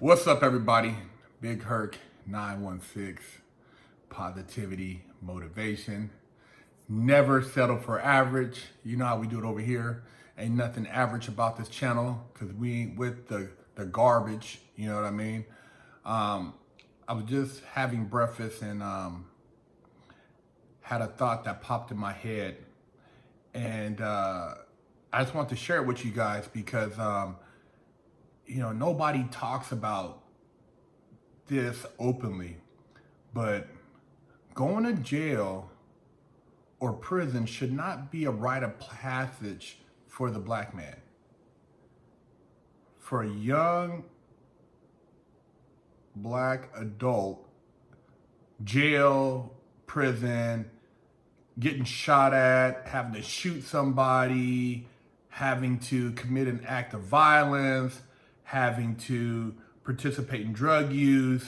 What's up, everybody? Big Herc 916, positivity, motivation. Never settle for average. You know how we do it over here. Ain't nothing average about this channel because we ain't with the garbage. You know what I mean? I was just having breakfast and had a thought that popped in my head. And I just want to share it with you guys because nobody talks about this openly, but going to jail or prison should not be a rite of passage for the black man. For a young black adult, jail, prison, getting shot at, having to shoot somebody, having to commit an act of violence, having to participate in drug use,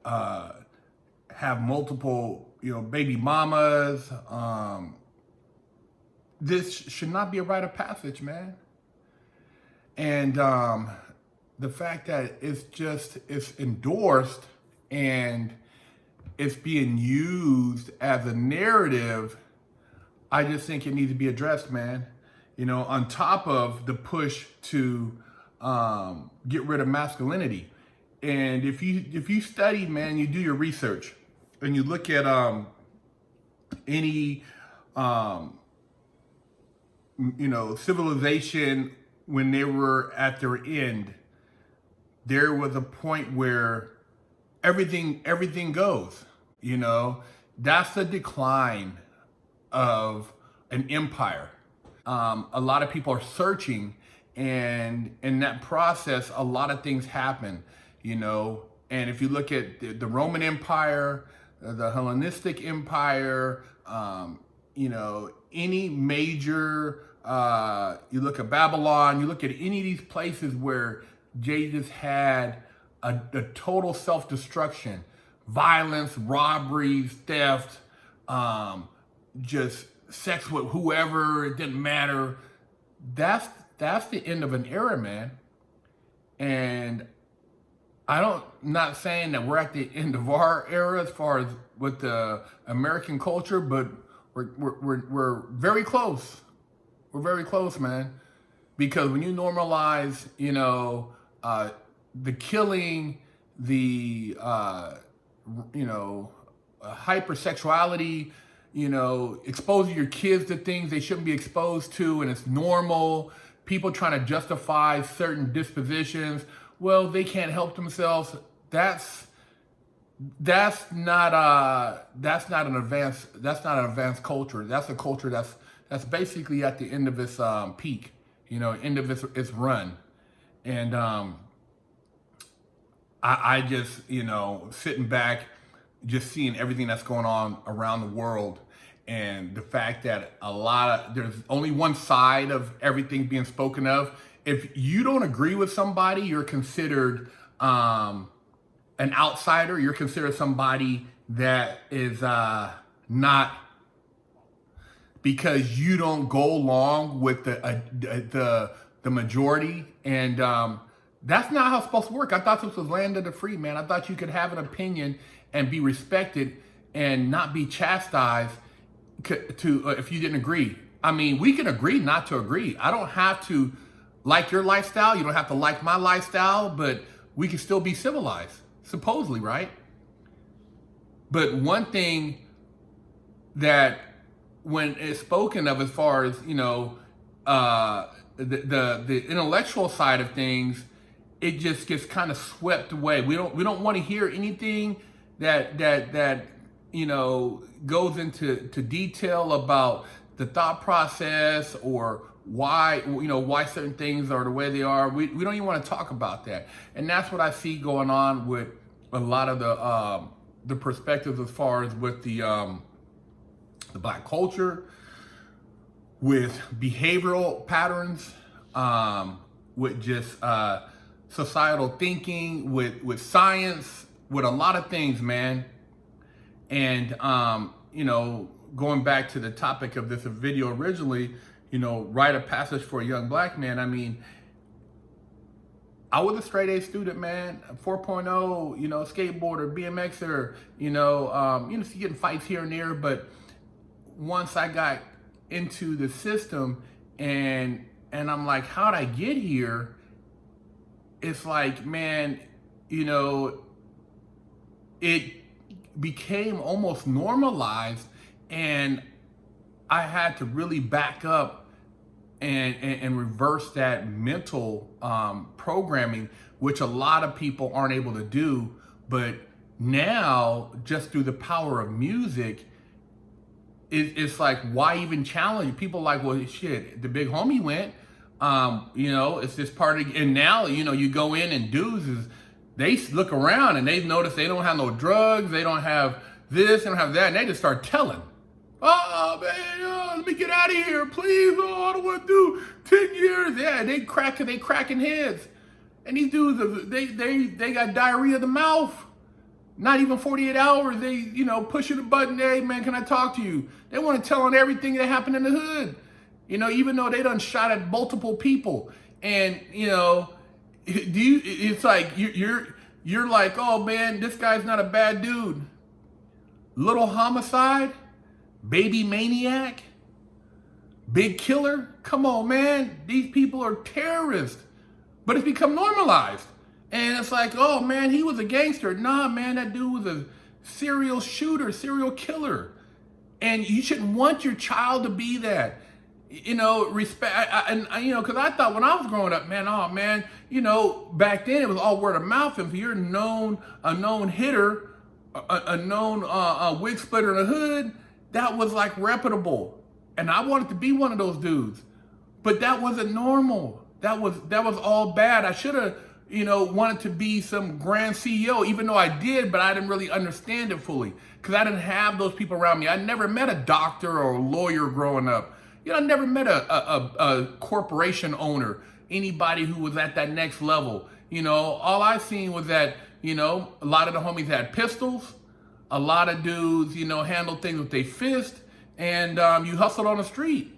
have multiple, baby mamas. This should not be a rite of passage, man. And the fact that it's endorsed and it's being used as a narrative, I just think it needs to be addressed, man. On top of the push to get rid of masculinity. And if you study, man, you do your research and you look at any civilization when they were at their end, there was a point where everything goes. That's the decline of an empire. A lot of people are searching, and in that process, a lot of things happen, And if you look at the Roman Empire, the Hellenistic Empire, any major, you look at Babylon, you look at any of these places where Jesus had a total self-destruction, violence, robberies, theft, just sex with whoever, it didn't matter. That's the end of an era, man. And not saying that we're at the end of our era as far as with the American culture, but we're very close. We're very close, man. Because when you normalize, the killing, the hypersexuality, exposing your kids to things they shouldn't be exposed to, and it's normal. People trying to justify certain dispositions. Well, they can't help themselves. That's not an advanced culture. That's a culture that's basically at the end of its peak, end of its run. And I just, sitting back, just seeing everything that's going on around the world, and the fact that there's only one side of everything being spoken of. If you don't agree with somebody, you're considered an outsider. You're considered somebody that is not, because you don't go along with the majority. And that's not how it's supposed to work. I thought this was land of the free, man. I thought you could have an opinion and be respected and not be chastised if you didn't agree. I mean, we can agree not to agree. I don't have to like your lifestyle. You don't have to like my lifestyle, but we can still be civilized, supposedly, right? But one thing that when it's spoken of as far as, the intellectual side of things, it just gets kind of swept away. We don't want to hear anything that goes into detail about the thought process or why certain things are the way they are. We don't even want to talk about that. And that's what I see going on with a lot of the perspectives as far as with the black culture, with behavioral patterns, with just societal thinking, with science, with a lot of things, man. And going back to the topic of this video originally, rite of passage for a young black man. I mean, I was a straight A student, man. 4.0, skateboarder, BMXer, getting fights here and there. But once I got into the system and I'm like, how'd I get here? It's like, man, it became almost normalized, and I had to really back up and reverse that mental programming, which a lot of people aren't able to do. But now, just through the power of music, it's like, why even challenge? People like, well, shit, the big homie went. It's this part of, and now, you go in and dudes they look around and they notice they don't have no drugs, they don't have this, they don't have that, and they just start telling. Oh man, let me get out of here, please. Oh, I don't want to do 10 years. Yeah, they cracking heads. And these dudes, they got diarrhea of the mouth. Not even 48 hours, they, pushing the button, hey man, can I talk to you? They want to tell on everything that happened in the hood. Even though they done shot at multiple people. And, it's like, you're like, oh man, this guy's not a bad dude. Little homicide, baby maniac, big killer. Come on, man. These people are terrorists. But it's become normalized. And it's like, oh man, he was a gangster. Nah, man, that dude was a serial shooter, serial killer. And you shouldn't want your child to be that. Respect, because I thought when I was growing up, man, oh man, back then it was all word of mouth. If you're a known hitter, a known wig splitter in the hood, that was like reputable. And I wanted to be one of those dudes. But that wasn't normal. That was all bad. I should have, wanted to be some grand CEO, even though I did, but I didn't really understand it fully because I didn't have those people around me. I never met a doctor or a lawyer growing up. I never met a corporation owner, anybody who was at that next level. All I seen was that, a lot of the homies had pistols. A lot of dudes, handled things with their fist, and you hustled on the street.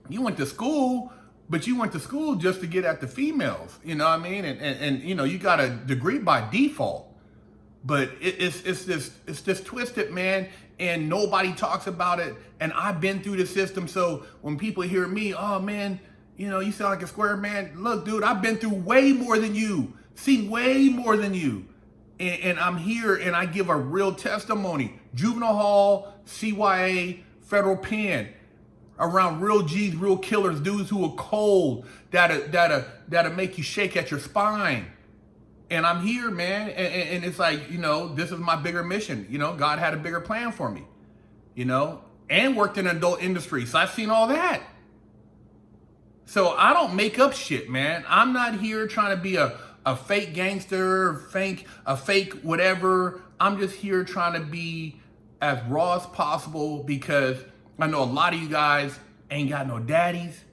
You went to school, but you went to school just to get at the females, you know what I mean? And you got a degree by default. But it's this twisted, man, and nobody talks about it. And I've been through the system, so when people hear me, oh man, you sound like a square man. Look, dude, I've been through way more than you, seen way more than you. And I'm here and I give a real testimony. Juvenile hall, CYA, federal pen, around real G's, real killers, dudes who are cold, that'll make you shake at your spine. And I'm here, man, and it's like, this is my bigger mission. God had a bigger plan for me, and worked in adult industry. So I've seen all that. So I don't make up shit, man. I'm not here trying to be a fake gangster, a fake whatever. I'm just here trying to be as raw as possible because I know a lot of you guys ain't got no daddies.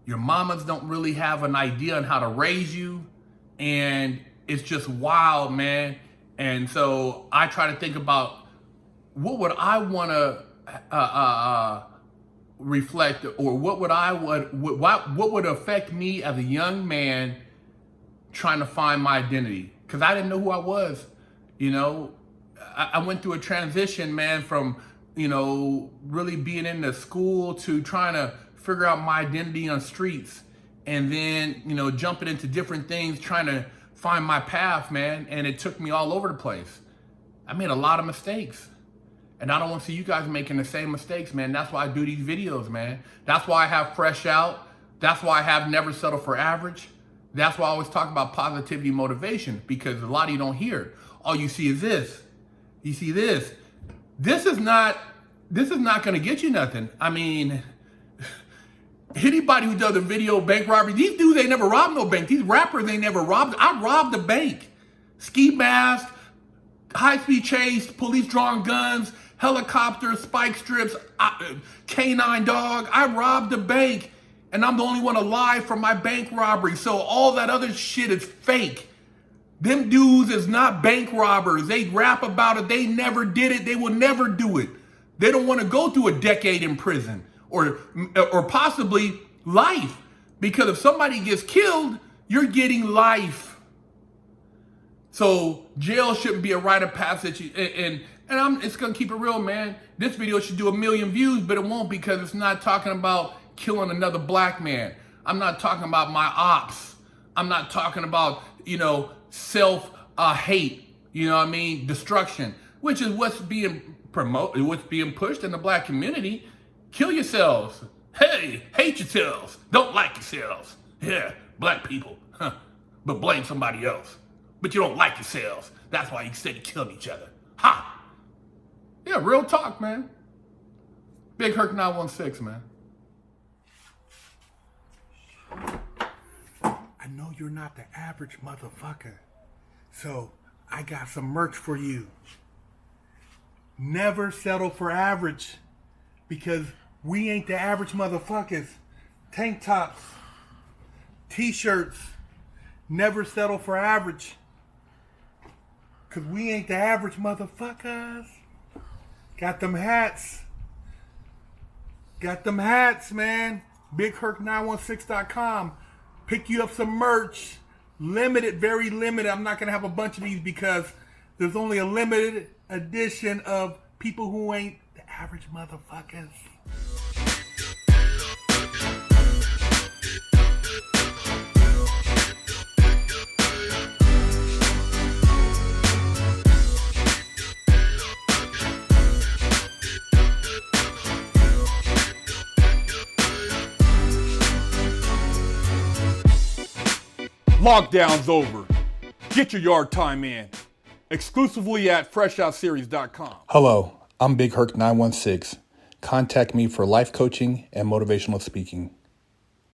Your mamas don't really have an idea on how to raise you. And it's just wild, man. And so I try to think about what would I want to reflect, or what would affect me as a young man trying to find my identity, because I didn't know who I was. I went through a transition, man, from really being in the school to trying to figure out my identity on streets, and then jumping into different things, trying to find my path, man. And it took me all over the place. I made a lot of mistakes, and I don't want to see you guys making the same mistakes, man. That's why I do these videos, man. That's why I have Fresh Out. That's why I have Never Settle for Average. That's why I always talk about positivity motivation, because a lot of you don't hear. All you see is this. You see this. This is not going to get you nothing. I mean, anybody who does a video bank robbery, these dudes ain't never robbed no bank. These rappers ain't never robbed. I robbed a bank. Ski mask, high-speed chase, police drawing guns, helicopters, spike strips, canine dog. I robbed a bank, and I'm the only one alive from my bank robbery. So all that other shit is fake. Them dudes is not bank robbers. They rap about it. They never did it. They will never do it. They don't want to go through a decade in prison or possibly life. Because if somebody gets killed, You're getting life. So jail shouldn't be a rite of passage. And I'm it's gonna keep it real, man. This video should do 1 million views, but it won't because it's not talking about killing another black man. I'm not talking about my ops. I'm not talking about, self hate, destruction, which is what's being promoted, what's being pushed in the black community. Kill yourselves. Hey, hate yourselves. Don't like yourselves. Yeah, black people. Huh. But blame somebody else. But you don't like yourselves. That's why you said you killed each other. Ha! Yeah, real talk, man. Big Herc 916, man. I know you're not the average motherfucker. So I got some merch for you. Never settle for average, because we ain't the average motherfuckers. Tank tops, t-shirts, never settle for average, because we ain't the average motherfuckers. Got them hats. Got them hats, man. BigHerc916.com. Pick you up some merch. Limited, very limited. I'm not going to have a bunch of these because there's only a limited edition of people who ain't the average motherfuckers. Lockdown's over. Get your yard time in. Exclusively at FreshOutSeries.com. Hello, I'm Big Herc 916. Contact me for life coaching and motivational speaking.